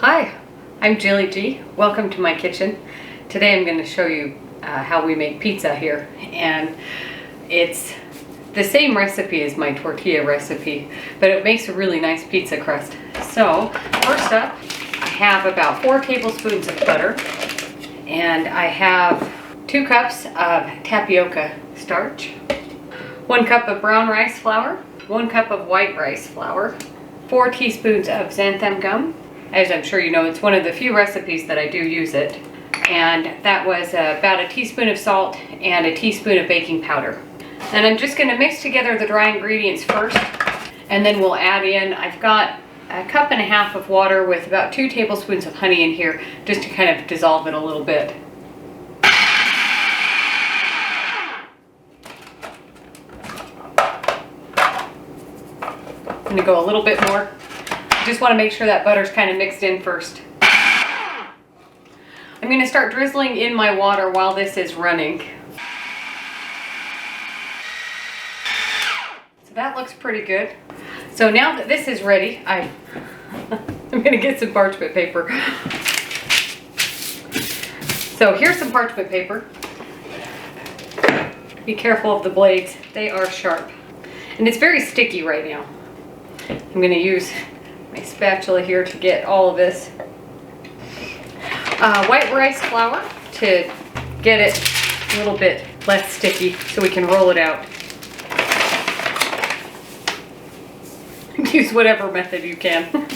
Hi, I'm Jilly G. Welcome to my kitchen. Today I'm going to show you how we make pizza here, and it's the same recipe as my tortilla recipe, but it makes a really nice pizza crust. So first up, I have about 4 tablespoons of butter, and I have 2 cups of tapioca starch, 1 cup of brown rice flour, 1 cup of white rice flour, 4 teaspoons of xanthan gum. As I'm sure you know, it's one of the few recipes that I do use it. And that was about a teaspoon of salt and a teaspoon of baking powder. And I'm just gonna mix together the dry ingredients first, and then we'll add in, I've got a cup and a half of water with about 2 tablespoons of honey in here, just to kind of dissolve it a little bit. I'm gonna go a little bit more. Just want to make sure that butter's kind of mixed in first. I'm going to start drizzling in my water while this is running. So that looks pretty good. So now that this is ready, I'm going to get some parchment paper. So here's some parchment paper. Be careful of the blades. They are sharp. And it's very sticky right now. I'm going to use my spatula here to get all of this. White rice flour to get it a little bit less sticky so we can roll it out. Use whatever method you can.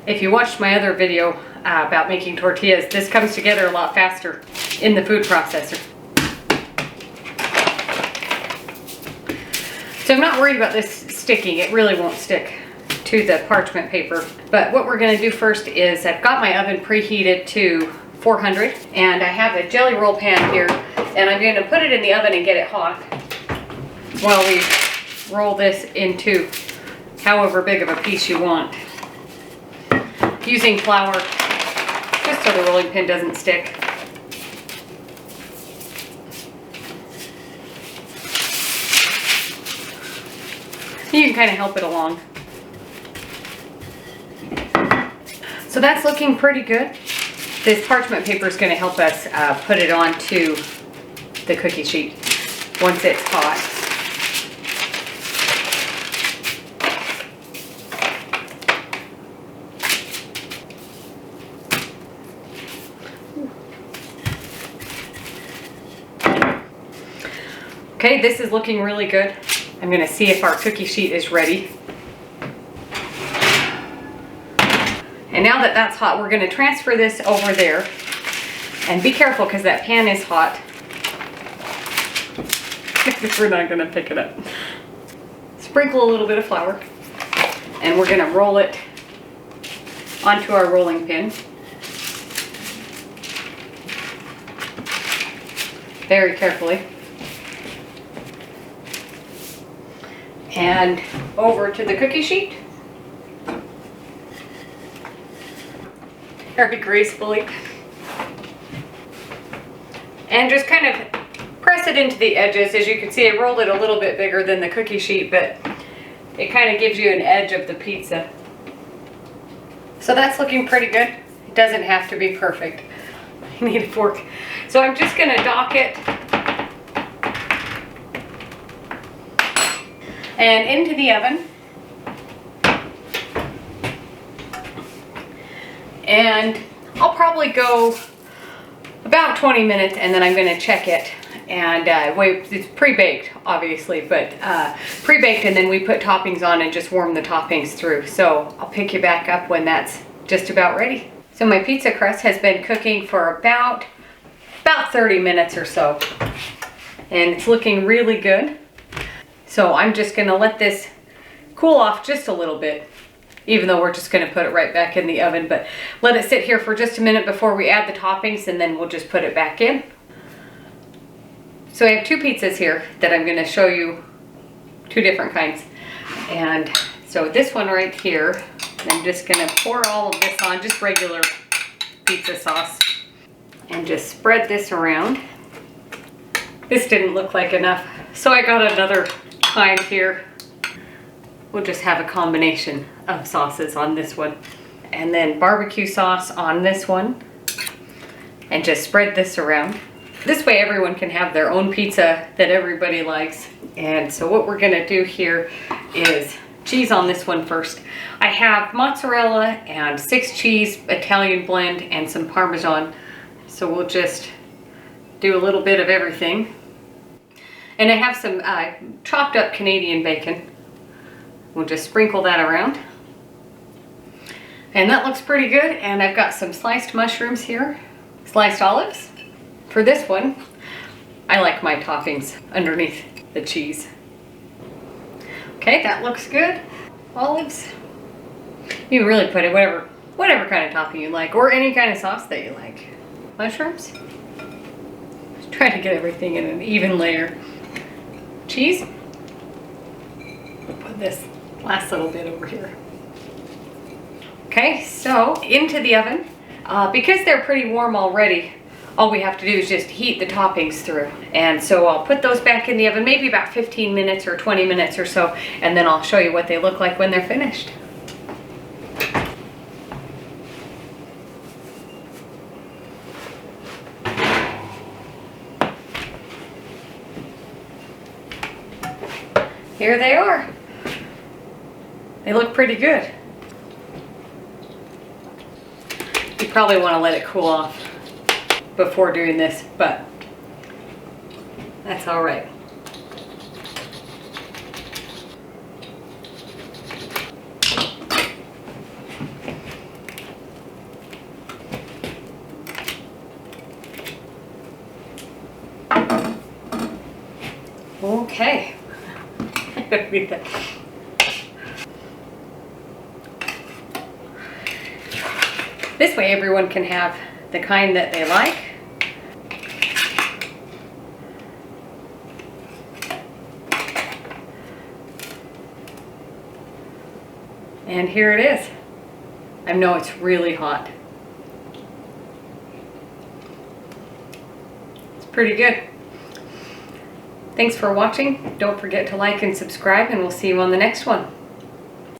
If you watched my other video about making tortillas, this comes together a lot faster in the food processor. So I'm not worried about this sticking. It really won't stick to the parchment paper. But what we're going to do first is I've got my oven preheated to 400, and I have a jelly roll pan here, and I'm going to put it in the oven and get it hot while we roll this into however big of a piece you want. Using flour just so the rolling pin doesn't stick. You can kind of help it along. So that's looking pretty good. This parchment paper is going to help us put it onto the cookie sheet once it's hot. Okay, this is looking really good. I'm going to see if our cookie sheet is ready. And now that that's hot, we're going to transfer this over there. And be careful because that pan is hot. We're not going to pick it up. Sprinkle a little bit of flour. And we're going to roll it onto our rolling pin. Very carefully. And over to the cookie sheet. Very gracefully. And just kind of press it into the edges. As you can see, I rolled it a little bit bigger than the cookie sheet, but it kind of gives you an edge of the pizza. So that's looking pretty good. It doesn't have to be perfect. I need a fork. So I'm just going to dock it and into the oven. And I'll probably go about 20 minutes, and then I'm going to check it. And wait, it's pre-baked, obviously, but pre-baked, and then we put toppings on and just warm the toppings through. So I'll pick you back up when that's just about ready. So my pizza crust has been cooking for about 30 minutes or so, and it's looking really good. So I'm just going to let this cool off just a little bit, even though we're just going to put it right back in the oven, but let it sit here for just a minute before we add the toppings, and then we'll just put it back in. So I have 2 pizzas here that I'm going to show you, 2 different kinds. And so this one right here, I'm just going to pour all of this on, just regular pizza sauce, and just spread this around. This didn't look like enough, so I got another kind here. We'll just have a combination of sauces on this one. and then barbecue sauce on this one, and just spread this around. This way everyone can have their own pizza that everybody likes. And so what we're gonna do here is cheese on this one first. I have mozzarella and 6 cheese Italian blend and some Parmesan. So we'll just do a little bit of everything. And I have some chopped up Canadian bacon. We'll just sprinkle that around. And that looks pretty good. And I've got some sliced mushrooms here, sliced olives. For this one, I like my toppings underneath the cheese. Okay, that looks good. Olives. You can really put it whatever kind of topping you like, or any kind of sauce that you like. Mushrooms. Just try to get everything in an even layer. Cheese. We'll put this last little bit over here. Okay, so into the oven. Because they're pretty warm already, all we have to do is just heat the toppings through. And so I'll put those back in the oven, maybe about 15 minutes or 20 minutes or so, and then I'll show you what they look like when they're finished. Here they are. They look pretty good. You probably want to let it cool off before doing this, but that's all right. Okay. This way everyone can have the kind that they like. And here it is. I know it's really hot. It's pretty good. Thanks for watching. Don't forget to like and subscribe, and we'll see you on the next one.